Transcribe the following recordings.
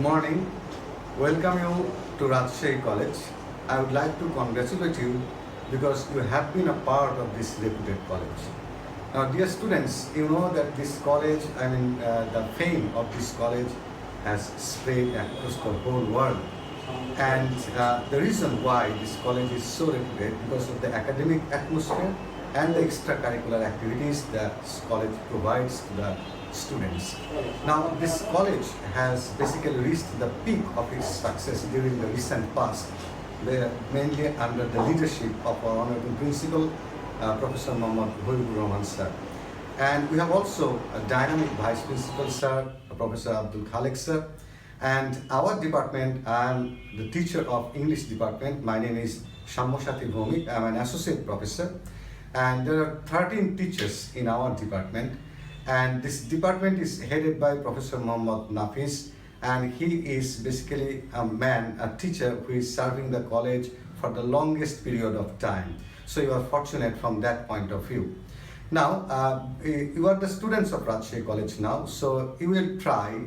Good morning. Welcome you to Rajshahi College. I would like to congratulate you because you have been a part of this reputed college. Now, dear students, you know that this college, the fame of this college has spread across the whole world. And the reason why this college is so reputed because of the academic atmosphere and the extracurricular activities that this college provides to the students. Now, this college has basically reached the peak of its success during the recent past, mainly under the leadership of our honorable principal, Professor Bhowmik sir. And we have also a dynamic vice principal sir, Professor Abdul Khalik sir. And our department, I am the teacher of English department. My name is Samyasathee Bhowmik. I am an associate professor. And there are 13 teachers in our department. And this department is headed by Professor Muhammad Nafis, and he is basically a teacher who is serving the college for the longest period of time. So you are fortunate from that point of view. Now, you are the students of Rajshahi College now, so you will try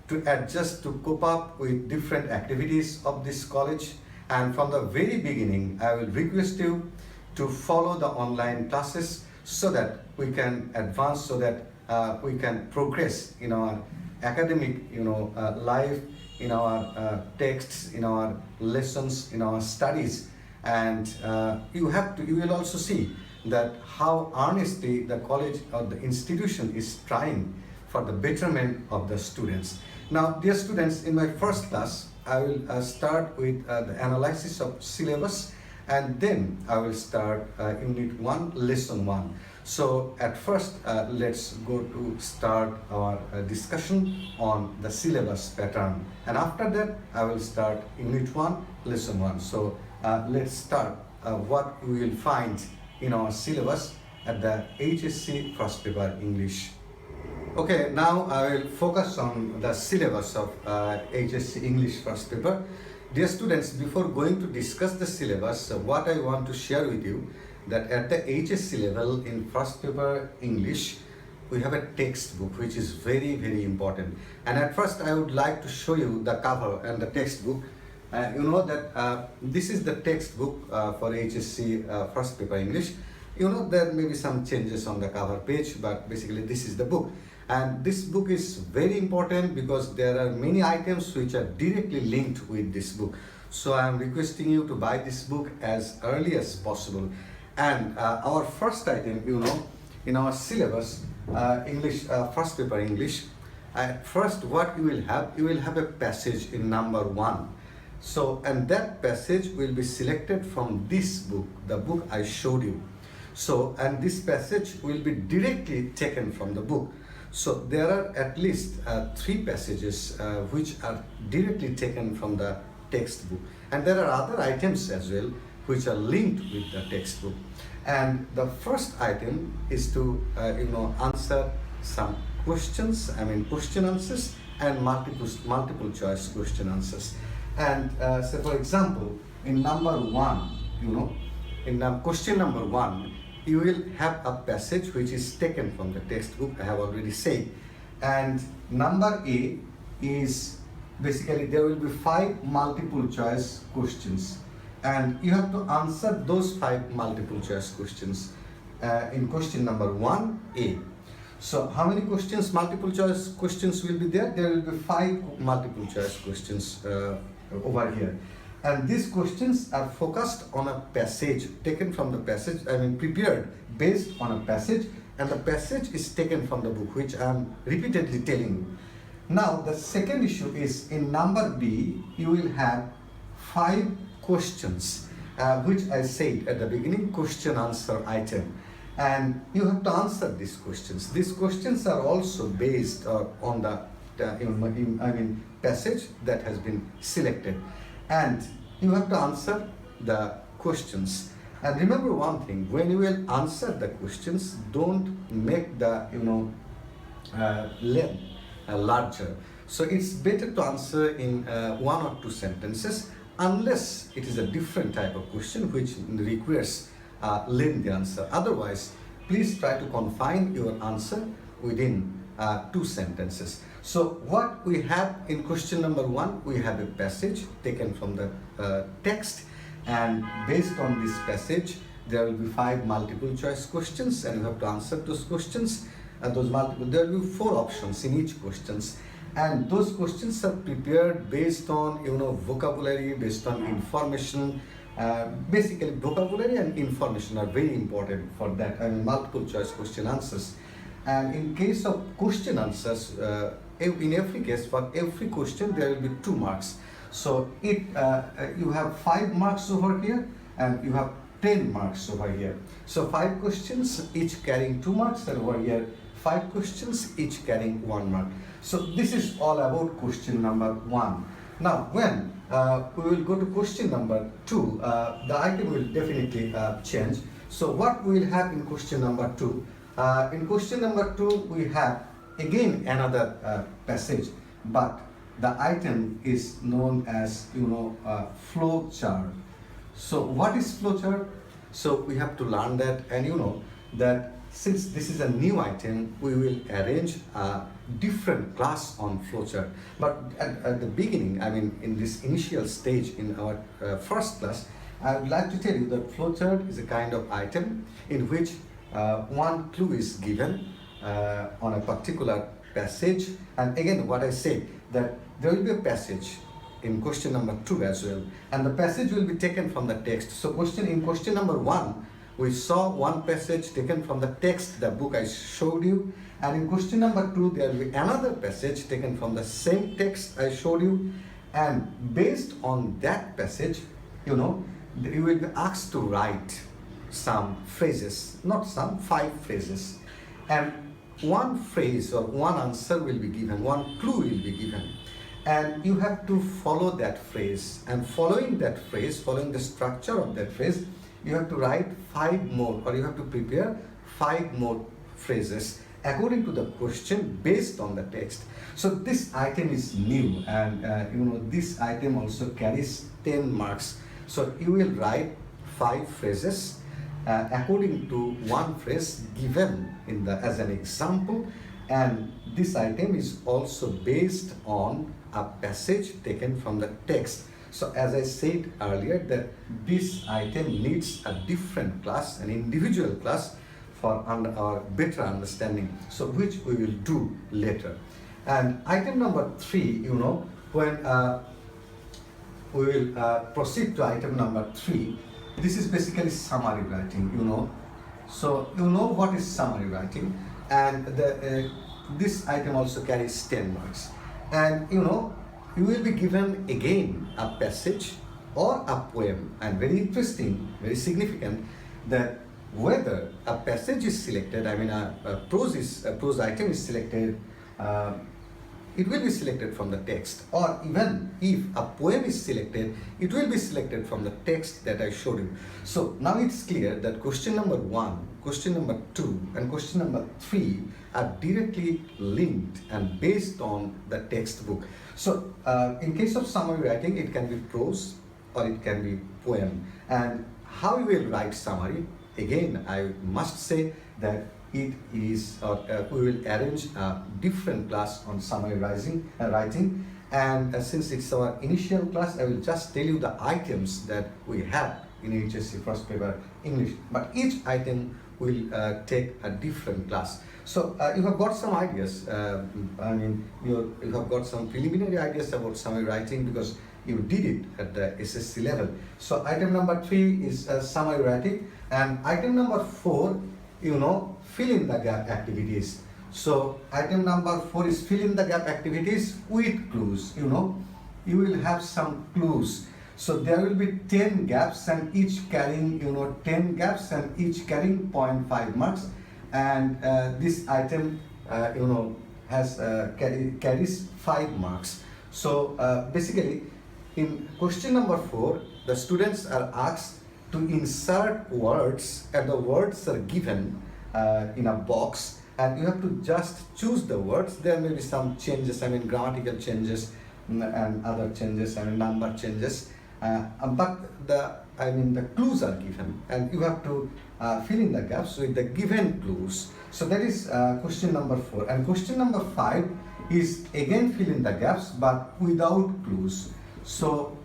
to adjust to cope up with different activities of this college. And from the very beginning, I will request you to follow the online classes so that we can advance, so that we can progress in our academic, life, in our texts, in our lessons, in our studies. And you will also see that how earnestly the college or the institution is trying for the betterment of the students. Now, dear students, in my first class, I will start with the analysis of syllabus, and then I will start Unit 1, Lesson 1. So at first, let's go to start our discussion on the syllabus pattern. And after that, I will start Unit 1, Lesson 1. So let's start what we will find in our syllabus at the HSC first paper English. Okay, now I will focus on the syllabus of HSC English first paper. Dear students, before going to discuss the syllabus, what I want to share with you that at the HSC level in first paper English, we have a textbook which is very, very important. And at first I would like to show you the cover and the textbook. You know that this is the textbook for HSC first paper English. You know there may be some changes on the cover page, but basically this is the book. And this book is very important because there are many items which are directly linked with this book. So I am requesting you to buy this book as early as possible. And our first item, in our syllabus, English, first paper English, at first what you will have a passage in number 1. So, and that passage will be selected from this book, the book I showed you. So, and this passage will be directly taken from the book. So there are at least 3 passages which are directly taken from the textbook. And there are other items as well which are linked with the textbook. And the first item is to answer some questions, question answers and multiple choice question answers. And so for example, in number 1, in question number 1, you will have a passage which is taken from the textbook, I have already said. And number A is basically there will be 5 multiple choice questions. And you have to answer those 5 multiple choice questions in question number 1A. So how many questions, multiple choice questions will be there? There will be 5 multiple choice questions over here. And these questions are focused on a passage, taken from the passage, prepared based on a passage, and the passage is taken from the book, which I am repeatedly telling you. Now, the second issue is in number B, you will have 5 questions, which I said at the beginning, question answer item. And you have to answer these questions. These questions are also based on the passage that has been selected. And you have to answer the questions. And remember one thing, when you will answer the questions, don't make the length larger. So it's better to answer in 1 or 2 sentences, unless it is a different type of question which requires lengthy answer. Otherwise, please try to confine your answer within two sentences. So what we have in question number 1, we have a passage taken from the text, and based on this passage there will be 5 multiple choice questions, and you have to answer those questions. And there will be 4 options in each questions, and those questions are prepared based on vocabulary, based on information. Basically vocabulary and information are very important for that. I mean, multiple choice question answers. And in case of question answers, in every case, for every question there will be 2 marks. So you have 5 marks over here, and you have 10 marks over here. So 5 questions each carrying 2 marks, and over here 5 questions each carrying 1 mark. So this is all about question number 1. Now when we will go to question number 2, the item will definitely change. So what we will have in question number 2? In question number 2 we have again another passage, but the item is known as flow chart. So what is flow chart? So we have to learn that, and that since this is a new item, we will arrange a different class on flowchart. But at the beginning, I mean in this initial stage in our first class, I would like to tell you that flowchart is a kind of item in which one clue is given on a particular passage. And again, what I said, that there will be a passage in question number 2 as well, and the passage will be taken from the text. So in question number 1, we saw one passage taken from the text, the book I showed you, and in question number 2 there will be another passage taken from the same text I showed you, and based on that passage, you will be asked to write some phrases, not some, 5 phrases, and one phrase or one answer will be given, one clue will be given, and you have to follow that phrase, and following that phrase, following the structure of that phrase, you have to write 5 more, or you have to prepare 5 more phrases according to the question based on the text. So this item is new, and this item also carries 10 marks. So you will write 5 phrases according to one phrase given as an example, and this item is also based on a passage taken from the text. So as I said earlier, that this item needs a different class, an individual class, for our better understanding, so which we will do later. And item number 3, when we will proceed to item number 3, this is basically summary writing, So what is summary writing, and this item also carries 10 marks. And you will be given again a passage or a poem, and very interesting, very significant, that whether a passage is selected, I mean a prose item is selected, it will be selected from the text, or even if a poem is selected, it will be selected from the text that I showed you. So now it's clear that question number 1, question number 2, and question number 3 are directly linked and based on the textbook. So in case of summary writing, it can be prose or it can be poem. And how you will write summary, again I must say that it is, we will arrange a different class on summary writing, and since it's our initial class, I will just tell you the items that we have in HSC first paper English, but each item will take a different class. So you have got some ideas, you have got some preliminary ideas about summary writing because you did it at the SSC level. So item number 3 is summary writing, and item number 4, fill in the gap activities. So item number 4 is fill in the gap activities with clues. You will have some clues. So there will be 10 gaps, and each carrying 10 gaps, and each carrying 0.5 marks. And this item carries 5 marks. So basically in question number 4, the students are asked to insert words, and the words are given in a box, and you have to just choose the words. There may be some changes, grammatical changes and other changes, number changes, but the the clues are given, and you have to fill in the gaps with the given clues. So that is question number 4. And question number 5 is again fill in the gaps but without clues. So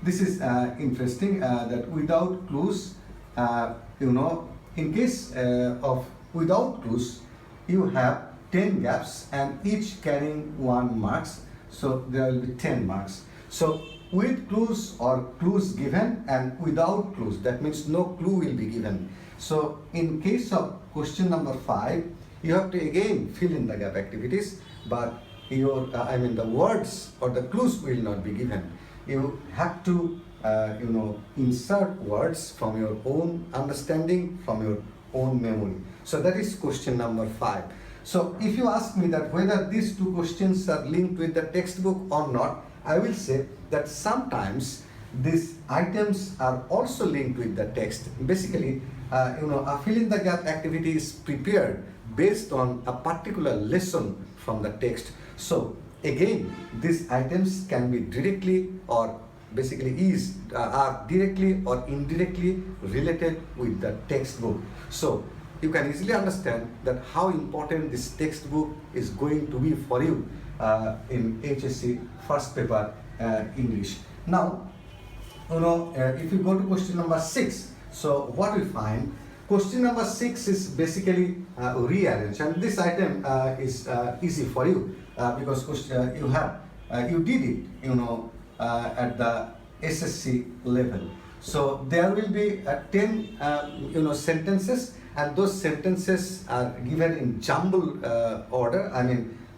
this is interesting that without clues, in case of without clues, you have 10 gaps and each carrying 1 marks. So there will be 10 marks. So with clues or clues given and without clues, that means no clue will be given. So in case of question number 5, you have to again fill in the gap activities, but your the words or the clues will not be given. You have to insert words from your own understanding, from your own memory. So that is question number 5. So if you ask me that whether these two questions are linked with the textbook or not, I will say that sometimes these items are also linked with the text. Basically, a fill in the gap activity is prepared based on a particular lesson from the text. So again, these items can be directly or basically are directly or indirectly related with the textbook. So you can easily understand that how important this textbook is going to be for you in HSC first paper English. Now, if you go to question number 6, so what we find, question number 6 is basically rearrange, and this item is easy for you because you did it at the SSC level. So there will be 10 sentences, and those sentences are given in jumble order.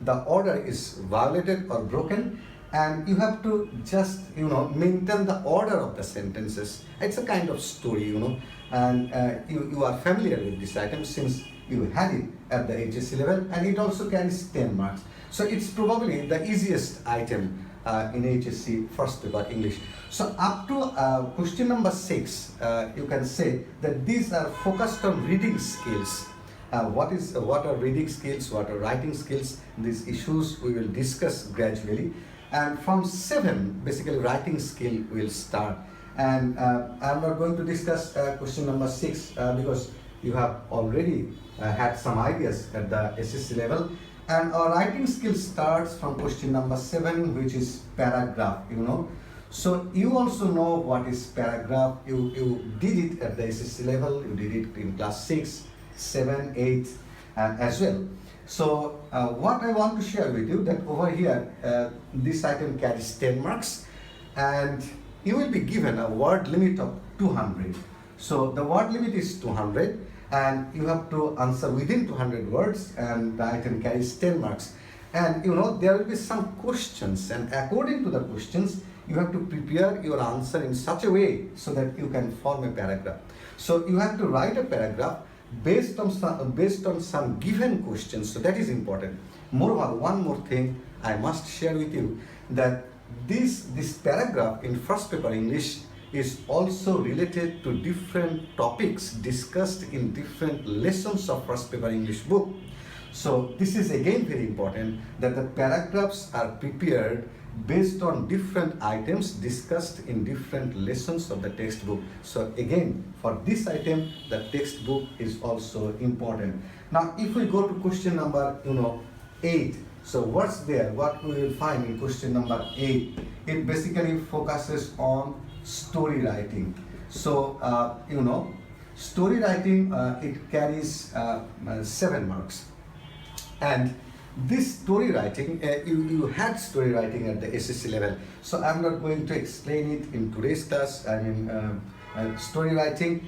The order is violated or broken, and you have to just maintain the order of the sentences. It's a kind of story, and you are familiar with this item since you had it at the HSC level, and it also carries 10 marks. So it's probably the easiest item in HSC first paper English. So up to question number 6, you can say that these are focused on reading skills. What are reading skills, what are writing skills? These issues we will discuss gradually. And from 7, basically writing skill will start. And I'm not going to discuss question number 6 because you have already had some ideas at the SSC level. And our writing skill starts from question number 7, which is paragraph, So you also know what is paragraph. You did it at the SSC level, you did it in class 6, 7, 8 as well. So what I want to share with you that over here, this item carries 10 marks and you will be given a word limit of 200. So the word limit is 200 and you have to answer within 200 words, and the item carries 10 marks. And there will be some questions, and according to the questions, you have to prepare your answer in such a way so that you can form a paragraph. So you have to write a paragraph based on some given questions. So that is important. Moreover, one more thing I must share with you, that this paragraph in first paper English is also related to different topics discussed in different lessons of first paper English book. So this is again very important, that the paragraphs are prepared based on different items discussed in different lessons of the textbook. So again, for this item, the textbook is also important. Now, if we go to question number 8, so what's there? What we will find in question number 8? It basically focuses on story writing. So story writing, it carries 7 marks. And this story writing, you had story writing at the SSC level, so I'm not going to explain it in today's class. Story writing,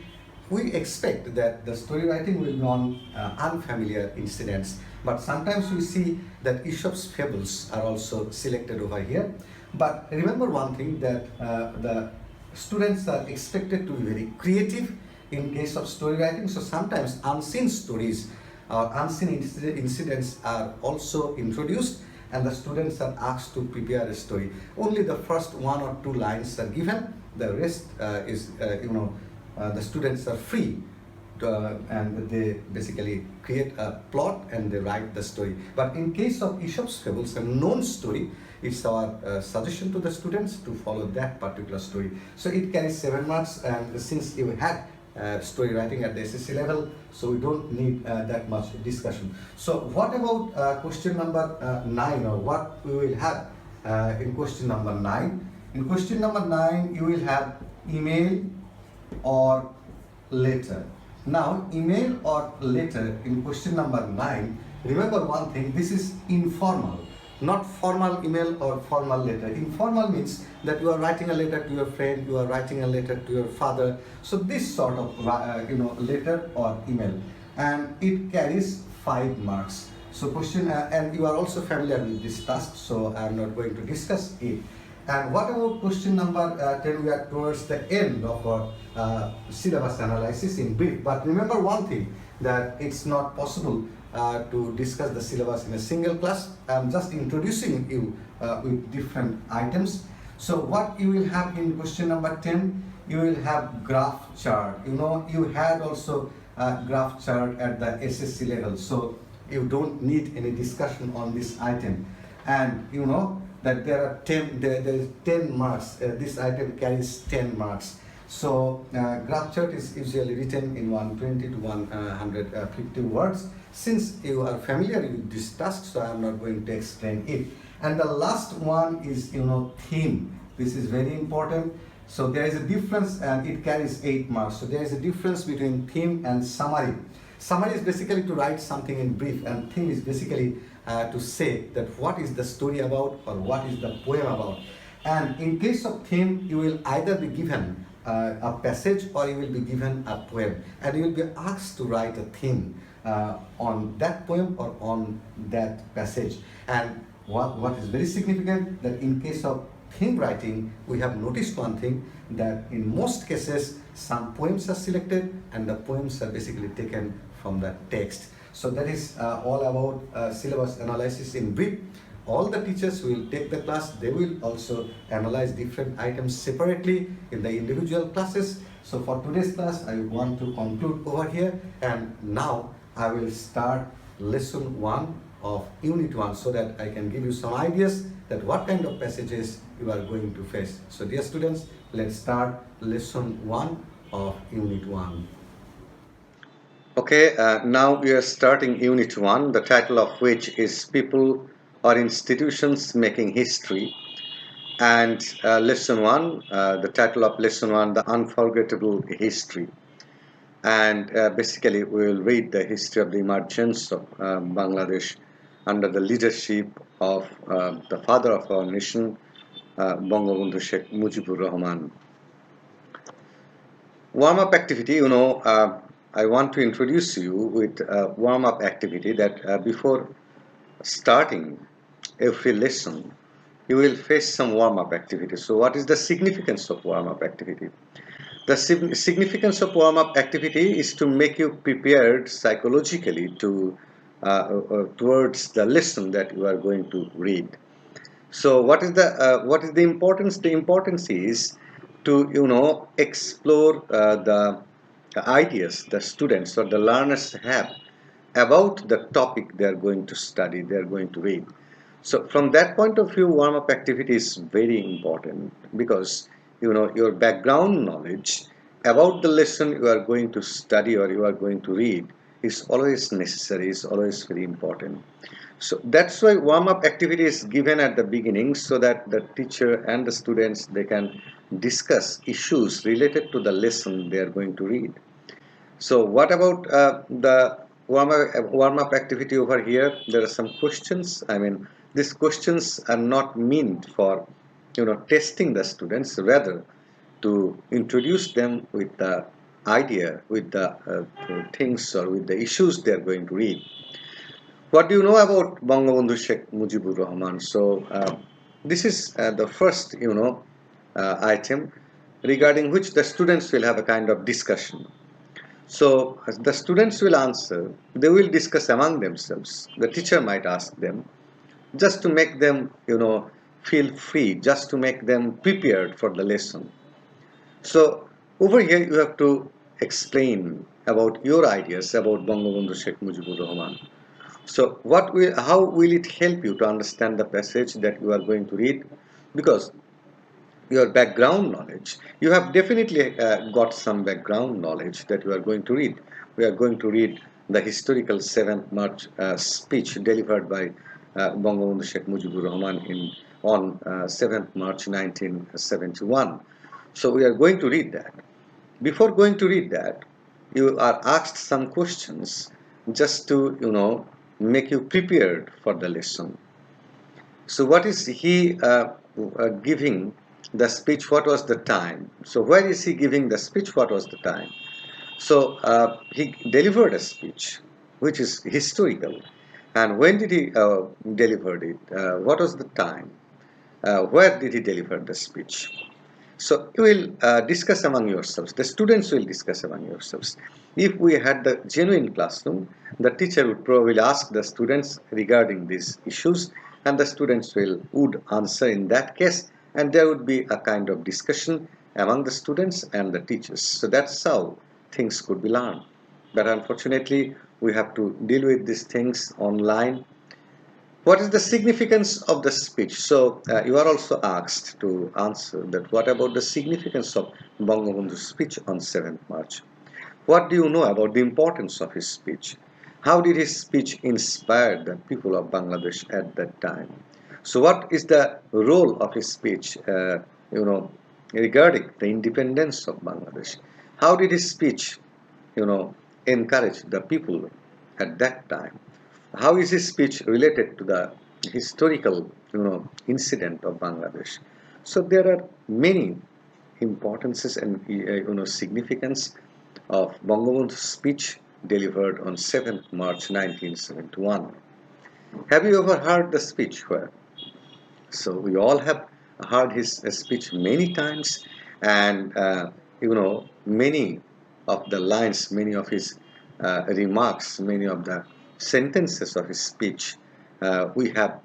we expect that the story writing will be on unfamiliar incidents, but sometimes we see that Aesop's fables are also selected over here. But remember one thing, that the students are expected to be very creative in case of story writing. So sometimes unseen stories or unseen incidents are also introduced, and the students are asked to prepare a story. Only the first 1 or 2 lines are given. The rest is the students are free and they basically create a plot and they write the story. But in case of Aesop's fables, a known story, it's our suggestion to the students to follow that particular story. So it carries 7 marks, and since you had story writing at the SSC level, so we don't need that much discussion. So what about question number 9, or what we will have in question number 9? In question number 9, you will have email or letter. Now, email or letter in question number 9, remember one thing, this is informal, not formal email or formal letter. Informal means that you are writing a letter to your friend, you are writing a letter to your father. So this sort of letter or email, and it carries 5 marks. So question, and you are also familiar with this task, so I am not going to discuss it. And what about question number 10? We are towards the end of our syllabus analysis in brief. But remember one thing, that it's not possible to discuss the syllabus in a single class. I'm just introducing you with different items. So what you will have in question number 10, you will have graph chart. You know, you had also a graph chart at the SSC level. So you don't need any discussion on this item. And you know that there are 10, there is 10 marks. This item carries 10 marks. So graph chart is usually written in 120 to 150 words. Since you are familiar with this task, so I am not going to explain it. And the last one is, you know, theme. This is very important. So there is a difference, and it carries 8 marks. So there is a difference between theme and summary. Summary is basically to write something in brief, and theme is basically to say that what is the story about or what is the poem about. And in case of theme, you will either be given a passage or you will be given a poem, and you will be asked to write a theme on that poem or on that passage. And what is very significant, that in case of theme writing, we have noticed one thing, that in most cases some poems are selected and the poems are basically taken from the text. So that is all about syllabus analysis in brief. All the teachers will take the class, they will also analyze different items separately in the individual classes. So for today's class, I want to conclude over here, and now I will start lesson 1 of unit 1, so that I can give you some ideas that what kind of passages you are going to face. So dear students, let's start lesson 1 of unit 1. Okay, now we are starting unit 1, the title of which is People or Institutions Making History. And lesson 1, the title of lesson 1, The Unforgettable History. And basically we will read the history of the emergence of Bangladesh under the leadership of the father of our nation, Bangabandhu Sheikh Mujibur Rahman. Warm-up activity, you know, I want to introduce you with a warm-up activity that before starting every lesson, you will face some warm-up activity. So what is the significance of warm-up activity? The significance of warm-up activity is to make you prepared psychologically to towards the lesson that you are going to read. So what is the importance? The importance is to, you know, explore the ideas the students or the learners have about the topic they are going to study, they are going to read. So from that point of view, warm-up activity is very important, because, you know, your background knowledge about the lesson you are going to study or you are going to read is always necessary, is always very important. So that's why warm-up activity is given at the beginning, so that the teacher and the students, they can discuss issues related to the lesson they are going to read. So what about the warm-up activity over here? There are some questions. I mean, these questions are not meant for, you know, testing the students, rather to introduce them with the idea, with the things or with the issues they are going to read. What do you know about Bangabandhu Sheikh Mujibur Rahman? So this is the first, you know, item regarding which the students will have a kind of discussion. So the students will answer, they will discuss among themselves. The teacher might ask them, just to make them, you know, feel free, just to make them prepared for the lesson. So over here you have to explain about your ideas about Bangabandhu Sheikh Mujibur Rahman. So, how will it help you to understand the passage that you are going to read? Because your background knowledge, you have definitely got some background knowledge that you are going to read. We are going to read the historical 7th March speech delivered by Bangabandhu Sheikh Mujibur Rahman on 7th March 1971. So we are going to read that. Before going to read that, you are asked some questions just to, make you prepared for the lesson. So what is he giving the speech? What was the time? So where is he giving the speech? What was the time? So he delivered a speech which is historical. And when did he deliver it? What was the time? Where did he deliver the speech? So you will discuss among yourselves. The students will discuss among yourselves. If we had the genuine classroom, the teacher would probably ask the students regarding these issues, and the students would answer in that case, and there would be a kind of discussion among the students and the teachers. So that's how things could be learned. But unfortunately, we have to deal with these things online. What is the significance of the speech? So you are also asked to answer that. What about the significance of Bangabandhu's speech on 7th March? What do you know about the importance of his speech? How did his speech inspire the people of Bangladesh at that time? So what is the role of his speech, regarding the independence of Bangladesh? How did his speech, encourage the people at that time? How is his speech related to the historical, incident of Bangladesh? So there are many importances and significance of Bangabandhu's speech delivered on 7th March 1971. Have you ever heard the speech? Where? So we all have heard his speech many times, and many of the lines, many of his remarks, many of the sentences of his speech, we have,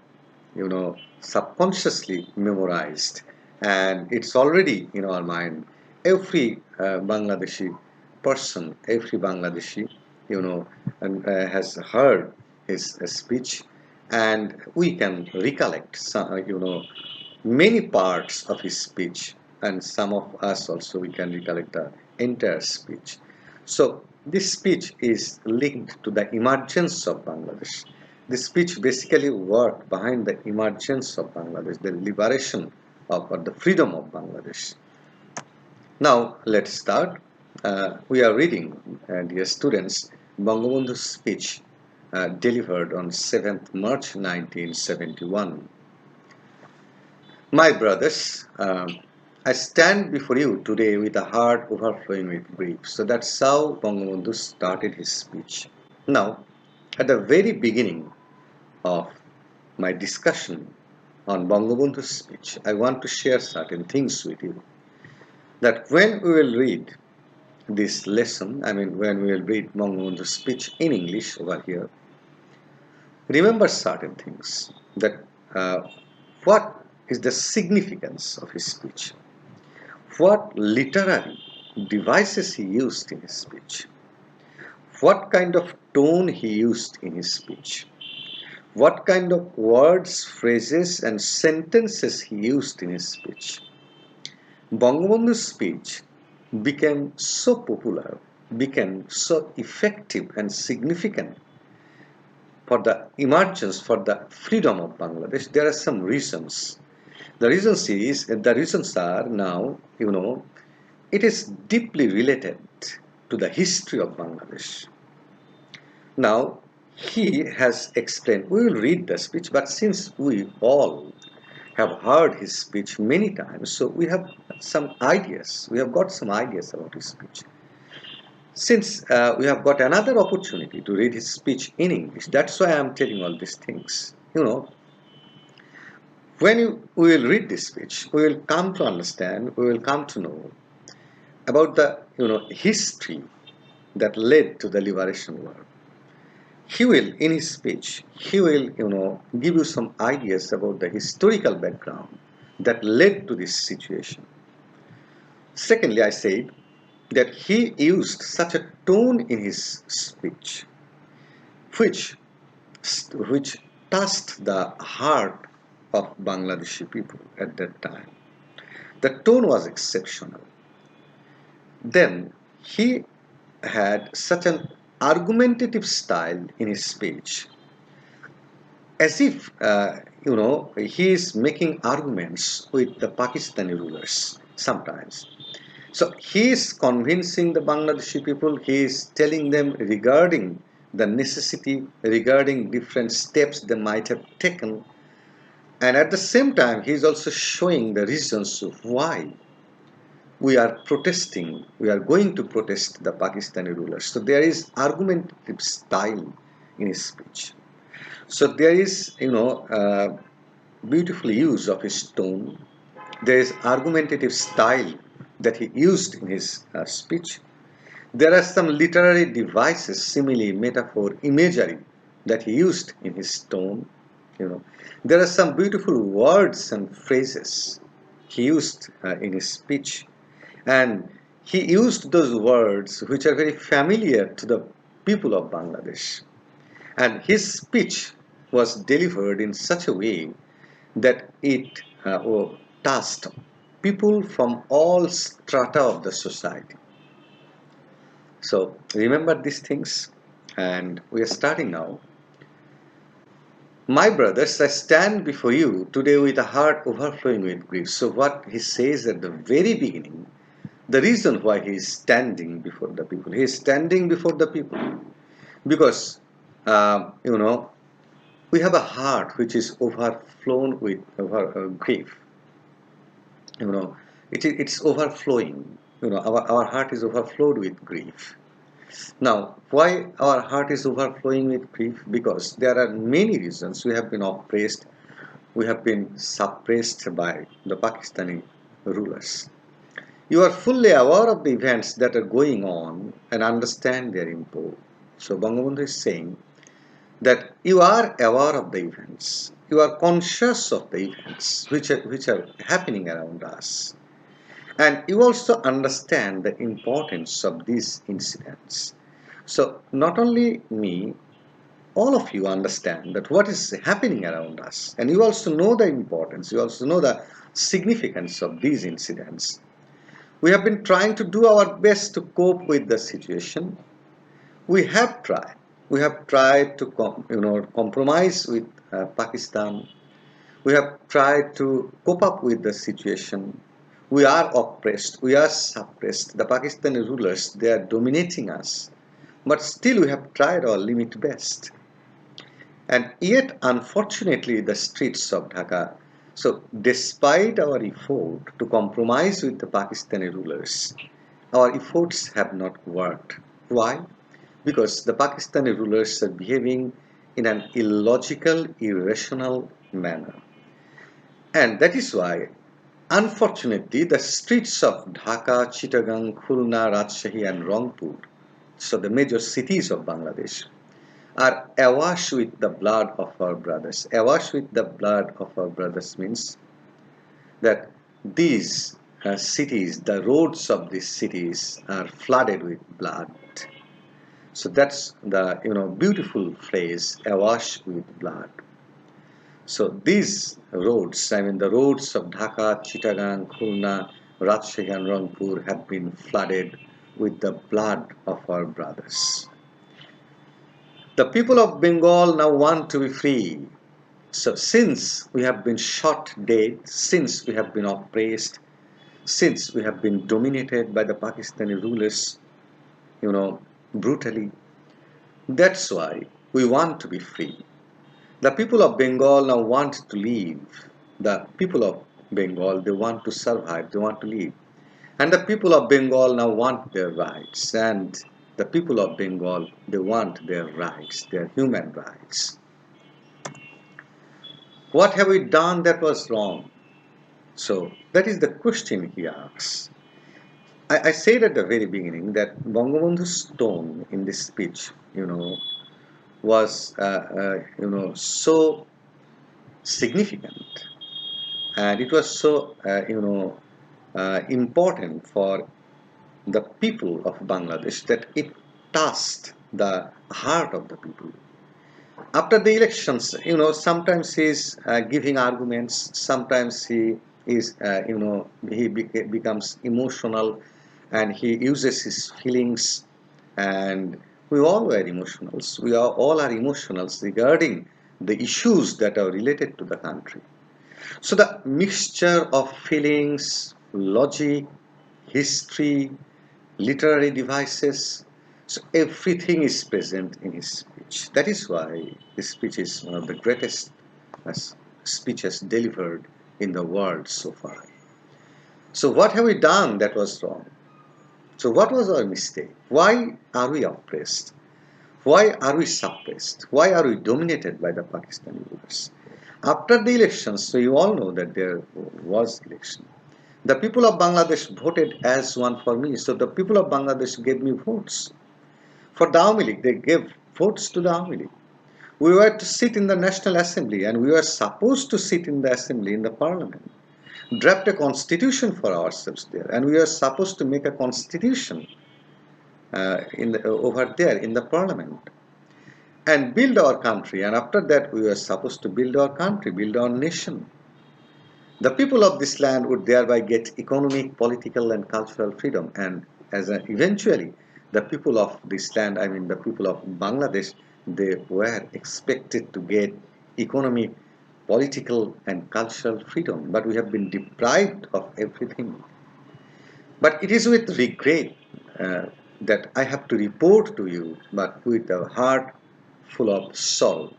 subconsciously memorized, and it's already in our mind. Every Bangladeshi person, every Bangladeshi, has heard his speech, and we can recollect some, many parts of his speech, and some of us also we can recollect the entire speech. So this speech is linked to the emergence of Bangladesh. This speech basically worked behind the emergence of Bangladesh, the liberation of or the freedom of Bangladesh. Now let's start. We are reading, dear students, Bangabandhu's speech delivered on 7th March 1971. My brothers, I stand before you today with a heart overflowing with grief. So that's how Bangabandhu started his speech. Now, at the very beginning of my discussion on Bangabandhu's speech, I want to share certain things with you. That when we will read this lesson, when we will read Bangabandhu's speech in English over here, remember certain things. That what is the significance of his speech? What literary devices he used in his speech? What kind of tone he used in his speech? What kind of words, phrases, and sentences he used in his speech? Bangabandhu's speech became so popular, became so effective and significant for the emergence, for the freedom of Bangladesh. There are some reasons. The reasons are now, it is deeply related to the history of Bangladesh. Now, he has explained, we will read the speech, but since we all have heard his speech many times, so we have some ideas, we have got some ideas about his speech. Since we have got another opportunity to read his speech in English, that's why I am telling all these things. When we will read this speech, we will come to understand, we will come to know about the history that led to the liberation war. He will, in his speech, he will give you some ideas about the historical background that led to this situation. Secondly, I said that he used such a tone in his speech which which touched the heart of Bangladeshi people at that time. The tone was exceptional. Then he had such an argumentative style in his speech, as if he is making arguments with the Pakistani rulers sometimes. So he is convincing the Bangladeshi people, he is telling them regarding the necessity, regarding different steps they might have taken, and at the same time he is also showing the reasons why we are protesting, we are going to protest the Pakistani rulers. So there is argumentative style in his speech. So there is, beautiful use of his tone. There is argumentative style that he used in his speech. There are some literary devices, simile, metaphor, imagery that he used in his tone. There are some beautiful words and phrases he used in his speech, and he used those words which are very familiar to the people of Bangladesh. And his speech was delivered in such a way that it touched people from all strata of the society. So remember these things, and we are starting now. My brothers, I stand before you today with a heart overflowing with grief. So what he says at the very beginning, the reason why he is standing before the people, he is standing before the people because we have a heart which is overflown with grief. It's overflowing. Our heart is overflowed with grief. Now, why our heart is overflowing with grief? Because there are many reasons. We have been oppressed, we have been suppressed by the Pakistani rulers. You are fully aware of the events that are going on and understand their import. So Bangabandhu is saying that you are aware of the events, you are conscious of the events which are happening around us, and you also understand the importance of these incidents. So not only me, all of you understand that what is happening around us, and you also know the importance, you also know the significance of these incidents. We have been trying to do our best to cope with the situation. We have tried. We have tried to compromise with Pakistan. We have tried to cope up with the situation. We are oppressed. We are suppressed. The Pakistani rulers, they are dominating us. But still we have tried our limit best. And yet, unfortunately, the streets of Dhaka. So, despite our effort to compromise with the Pakistani rulers, our efforts have not worked. Why? Because the Pakistani rulers are behaving in an illogical, irrational manner. And that is why, unfortunately, the streets of Dhaka, Chittagong, Khulna, Rajshahi, and Rangpur, so the major cities of Bangladesh, are awash with the blood of our brothers. Awash with the blood of our brothers means that these cities, the roads of these cities are flooded with blood. So that's the beautiful phrase, awash with blood. So these roads, I mean the roads of Dhaka, Chittagong, Khulna, Rajshahi and Rangpur have been flooded with the blood of our brothers. The people of Bengal now want to be free. So since we have been shot dead, since we have been oppressed, since we have been dominated by the Pakistani rulers, brutally, that's why we want to be free. The people of Bengal now want to live. The people of Bengal, they want to survive, they want to live. And the people of Bengal now want their rights. And the people of Bengal, they want their rights, their human rights. What have we done that was wrong? So that is the question he asks. I said at the very beginning that Bangabandhu's tone in this speech, was, so significant, and it was so, important for the people of Bangladesh, that it touched the heart of the people. After the elections, sometimes he's giving arguments, sometimes he is, becomes emotional, and he uses his feelings, and we all were emotionals. All are emotionals regarding the issues that are related to the country. So the mixture of feelings, logic, history, literary devices, so everything is present in his speech. That is why his speech is one of the greatest uh, speeches delivered in the world so far. So what have we done that was wrong? So what was our mistake? Why are we oppressed? Why are we suppressed? Why are we dominated by the Pakistani rulers? After the elections, so you all know that there was election. The people of Bangladesh voted as one for me. So the people of Bangladesh gave me votes. For the Awami League, they gave votes to the Awami League. We were to sit in the National Assembly, and we were supposed to sit in the Assembly, in the Parliament, draft a constitution for ourselves there, and we were supposed to make a constitution over there in the Parliament and build our country. And after that, we were supposed to build our country, build our nation. The people of this land would thereby get economic, political, and cultural freedom. And eventually, the people of this land, I mean the people of Bangladesh, they were expected to get economic, political, and cultural freedom. But we have been deprived of everything. But it is with regret uh, that I have to report to you, but with a heart full of sorrow.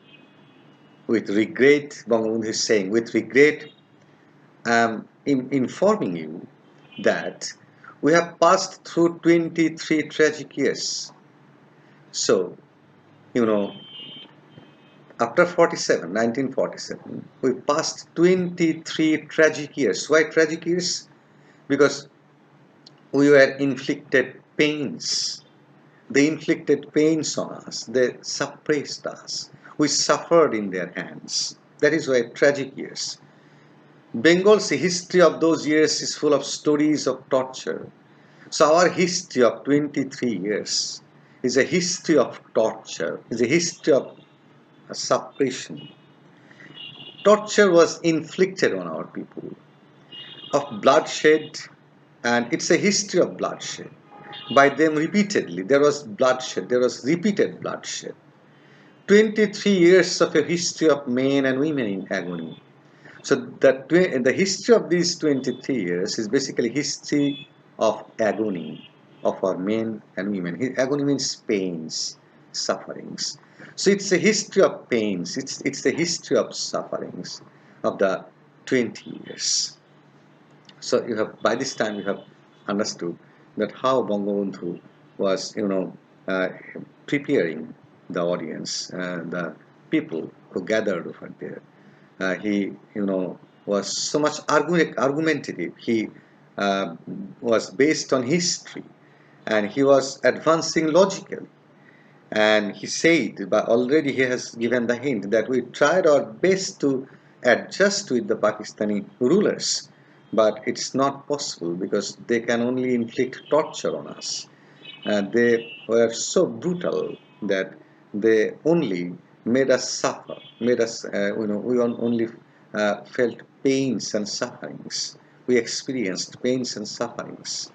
With regret, Bangabandhu is saying, with regret, I am informing you that we have passed through 23 tragic years. So, you know, after 1947, we passed 23 tragic years. Why tragic years? Because we were inflicted pains. They inflicted pains on us. They suppressed us. We suffered in their hands. That is why tragic years. Bengal's history of those years is full of stories of torture. So our history of 23 years is a history of torture, is a history of suppression. Torture was inflicted on our people, of bloodshed, and it's a history of bloodshed. By them repeatedly, there was bloodshed, there was repeated bloodshed. 23 years of a history of men and women in agony. So the history of these 23 years is basically history of agony of our men and women. Agony means pains, sufferings. So it's a history of pains. It's the history of sufferings of the 20 years. So you have by this time you have understood that how Bangabandhu was uh, preparing the audience, the people who gathered over there. He was so much argumentative. He was based on history, and he was advancing logically. And he said, but already he has given the hint that we tried our best to adjust with the Pakistani rulers, but it's not possible because they can only inflict torture on us. They were so brutal that they only made us suffer, made us, we only felt pains and sufferings. We experienced pains and sufferings.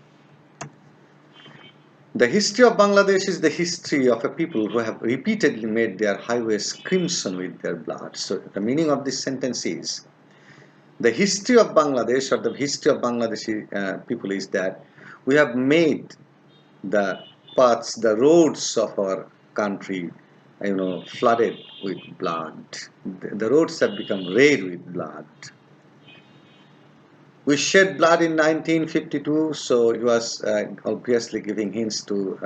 The history of Bangladesh is the history of a people who have repeatedly made their highways crimson with their blood. So the meaning of this sentence is the history of Bangladesh, or the history of Bangladeshi people, is that we have made the paths, the roads of our country, flooded with blood. The roads have become red with blood. We shed blood in 1952, so he was obviously giving hints to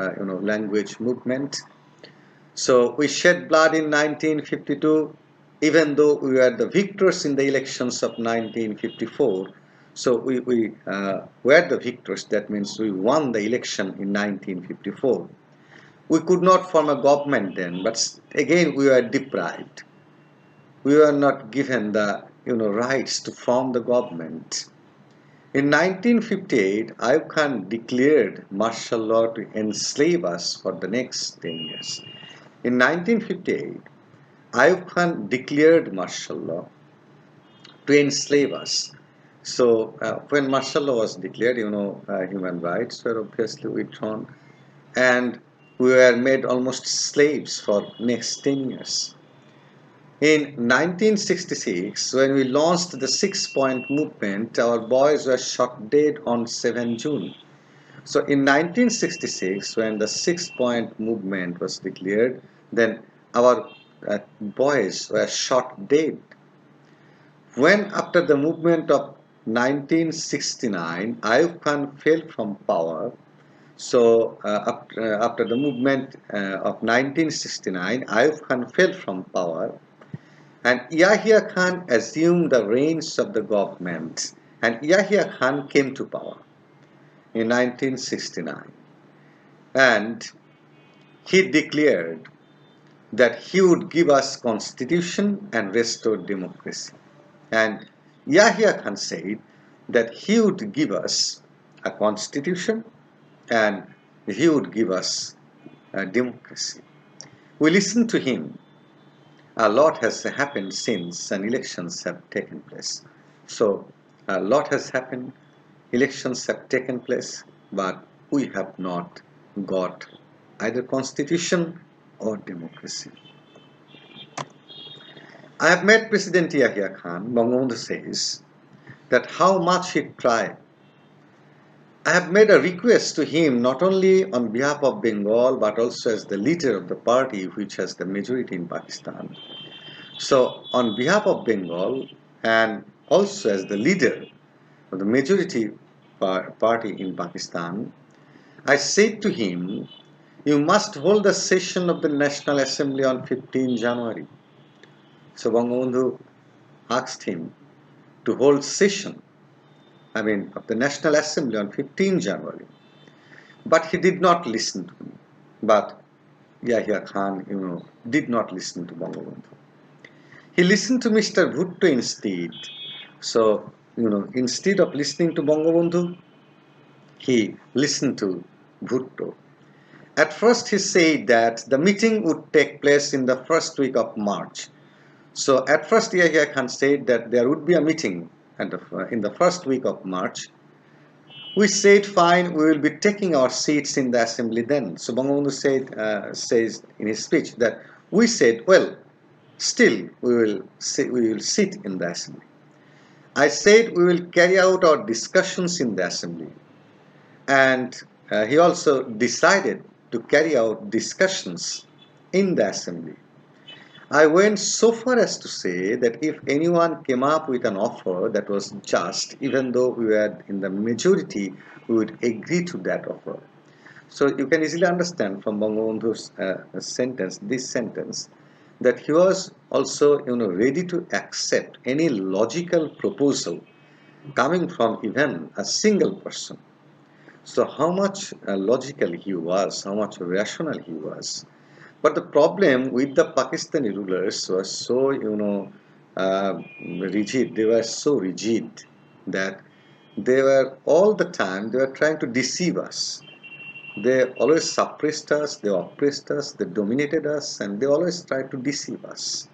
language movement. So we shed blood in 1952, even though we were the victors in the elections of 1954. So we were the victors. That means we won the election in 1954. We could not form a government then, but again we were deprived. We were not given the rights to form the government. In 1958, Ayub Khan declared martial law to enslave us for the next 10 years. In 1958, Ayub Khan declared martial law to enslave us. So when martial law was declared, human rights were obviously withdrawn, and we were made almost slaves for next 10 years. In 1966, when we launched the 6-point movement, our boys were shot dead on 7 June. So in 1966, when the 6-point movement was declared, then our boys were shot dead. When after the movement of 1969, Ayub Khan fell from power, so after the movement of 1969, Ayub Khan fell from power, and Yahya Khan assumed the reins of the government, and Yahya Khan came to power in 1969, and he declared that he would give us constitution and restore democracy. And Yahya Khan said that he would give us a constitution and he would give us a democracy. We listened to him. A lot has happened since and elections have taken place. So a lot has happened, elections have taken place, but we have not got either constitution or democracy. I have met President Yahya Khan. Bangabandhu says that how much he tried. I have made a request to him not only on behalf of Bengal but also as the leader of the party which has the majority in Pakistan. So on behalf of Bengal and also as the leader of the majority party in Pakistan, I said to him, you must hold a session of the National Assembly on 15 January. So Bangabandhu asked him to hold session, of the National Assembly on 15 January. But he did not listen to me. But Yahya Khan, did not listen to Bangabandhu. He listened to Mr. Bhutto instead. So, instead of listening to Bangabandhu, he listened to Bhutto. At first he said that the meeting would take place in the first week of March. So at first Yahya Khan said that there would be a meeting in the first week of March. We said fine, we will be taking our seats in the assembly then. So Bangabandhu says in his speech that we said, well, still we will sit in the assembly. I said we will carry out our discussions in the assembly, and he also decided to carry out discussions in the assembly. I went so far as to say that if anyone came up with an offer that was just, even though we were in the majority, we would agree to that offer. So you can easily understand from Bangabandhu's this sentence, that he was also ready to accept any logical proposal coming from even a single person. So how much logical he was, how much rational he was. But the problem with the Pakistani rulers was so, rigid. They were so rigid that they were all the time, they were trying to deceive us. They always suppressed us, they oppressed us, they dominated us, and they always tried to deceive us.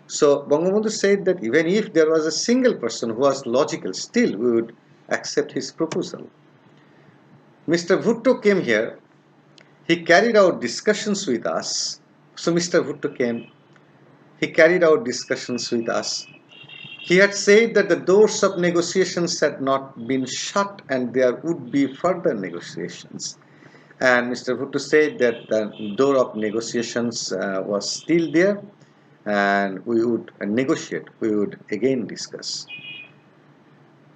So Bangabandhu said that even if there was a single person who was logical, still we would accept his proposal. Mr. Bhutto came here. He carried out discussions with us. So Mr. Bhutto came. He carried out discussions with us. He had said that the doors of negotiations had not been shut and there would be further negotiations. And Mr. Bhutto said that the door of negotiations was still there and we would negotiate. We would again discuss.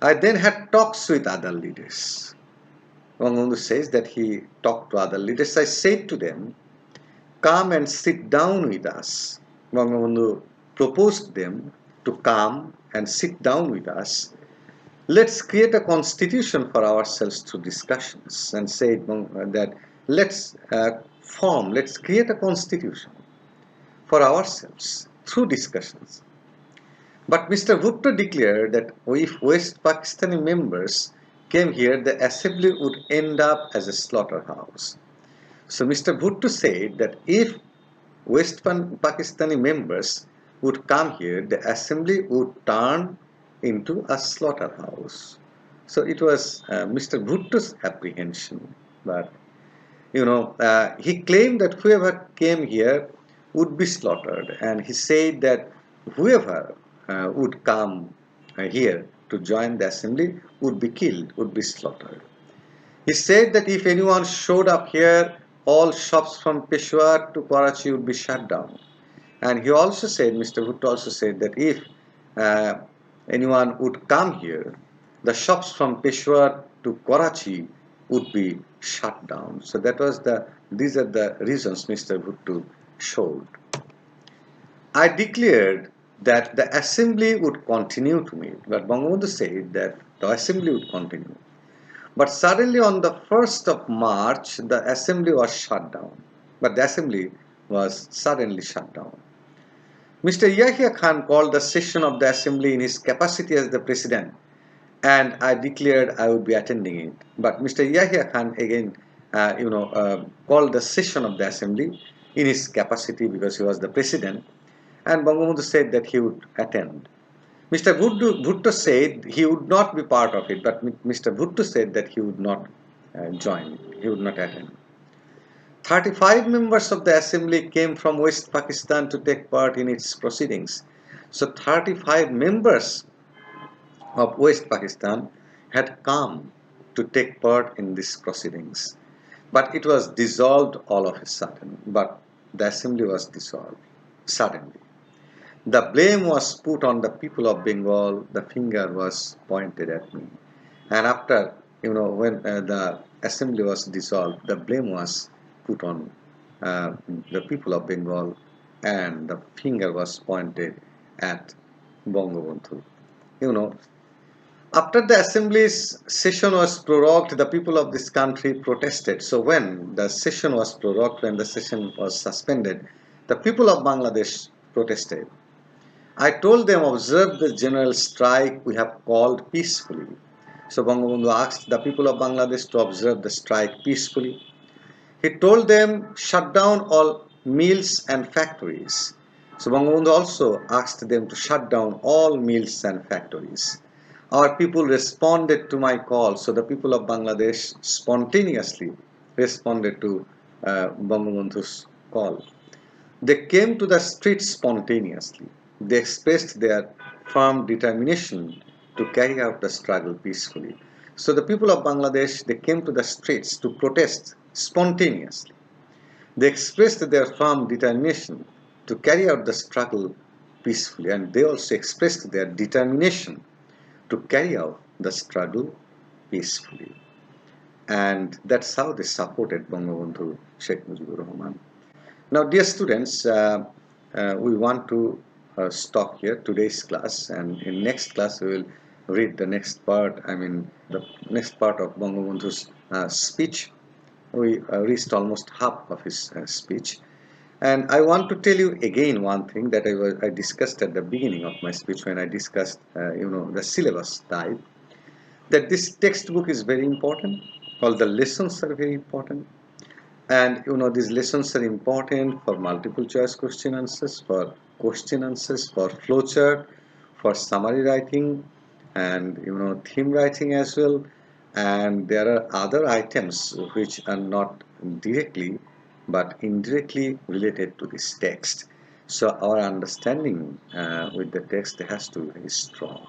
I then had talks with other leaders. Bangabandhu says that he talked to other leaders. I said to them, come and sit down with us. Bangabandhu proposed them to come and sit down with us. Let's create a constitution for ourselves through discussions, and said that let's create a constitution for ourselves through discussions. But Mr. Bhutto declared that if West Pakistani members came here, the assembly would end up as a slaughterhouse. So Mr. Bhutto said that if Pakistani members would come here, the assembly would turn into a slaughterhouse. So it was Mr. Bhutto's apprehension. But he claimed that whoever came here would be slaughtered, and he said that whoever would come here to join the assembly would be killed, would be slaughtered. He said that if anyone showed up here, all shops from Peshawar to Karachi would be shut down. And he also said, Mr. Bhutto also said that if uh, anyone would come here, the shops from Peshawar to Karachi would be shut down. So these are the reasons Mr. Bhutto showed. I declared that the assembly would continue to meet, but Bangabandhu said that the assembly would continue. But suddenly on the 1st of March, the assembly was shut down. But the assembly was suddenly shut down. Mr. Yahya Khan called the session of the assembly in his capacity as the president, and I declared I would be attending it. But Mr. Yahya Khan again, called the session of the assembly in his capacity because he was the president, and Bangabandhu said that he would attend. Mr. Bhutto said he would not be part of it, but Mr. Bhutto said that he would not join, he would not attend. 35 members of the assembly came from West Pakistan to take part in its proceedings. So 35 members of West Pakistan had come to take part in these proceedings. But it was dissolved all of a sudden. But the assembly was dissolved suddenly. The blame was put on the people of Bengal. The finger was pointed at me. And after, when the assembly was dissolved, the blame was put on the people of Bengal, and the finger was pointed at Bangabandhu. You know, After the assembly's session was prorogued, the people of this country protested. So when the session was prorogued, when the session was suspended, the people of Bangladesh protested. I told them, observe the general strike we have called peacefully. So Bangabandhu asked the people of Bangladesh to observe the strike peacefully. He told them, shut down all mills and factories. So Bangabandhu also asked them to shut down all mills and factories. Our people responded to my call. So the people of Bangladesh spontaneously responded to Bangabandhu's call. They came to the streets spontaneously. They expressed their firm determination to carry out the struggle peacefully. So the people of Bangladesh, they came to the streets to protest spontaneously. They expressed their firm determination to carry out the struggle peacefully, and they also expressed their determination to carry out the struggle peacefully. And that's how they supported Bangabandhu Sheikh Mujibur Rahman. Now, dear students, we want to stop here today's class, and in next class we will read the next part. The next part of Bangabandhu's speech. We reached almost half of his speech, and I want to tell you again one thing that I discussed at the beginning of my speech when I discussed, the syllabus type. That this textbook is very important. All the lessons are very important. And these lessons are important for multiple choice question answers, for question answers, for flowchart, for summary writing, and theme writing as well. And there are other items which are not directly but indirectly related to this text. So our understanding with the text has to be very strong.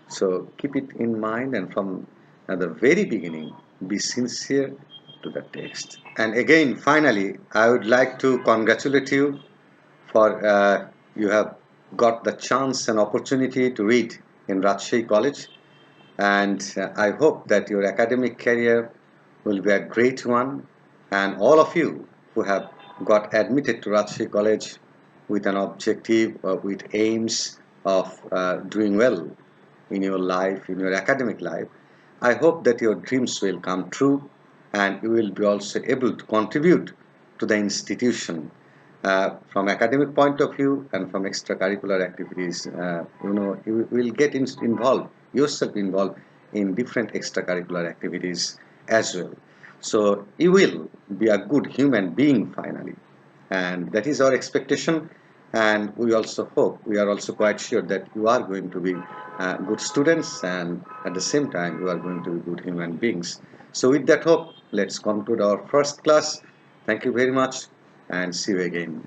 So keep it in mind, and from the very beginning, be sincere to the text. And again, finally, I would like to congratulate you for you have got the chance and opportunity to read in Rajshahi College, and I hope that your academic career will be a great one, and all of you who have got admitted to Rajshahi College with an objective or with aims of doing well in your life, in your academic life, I hope that your dreams will come true and you will be also able to contribute to the institution from academic point of view and from extracurricular activities. You will get involved, yourself involved in different extracurricular activities as well. So you will be a good human being finally. And that is our expectation. And we also hope, we are also quite sure that you are going to be good students, and at the same time, you are going to be good human beings. So with that hope, let's conclude our first class. Thank you very much and see you again.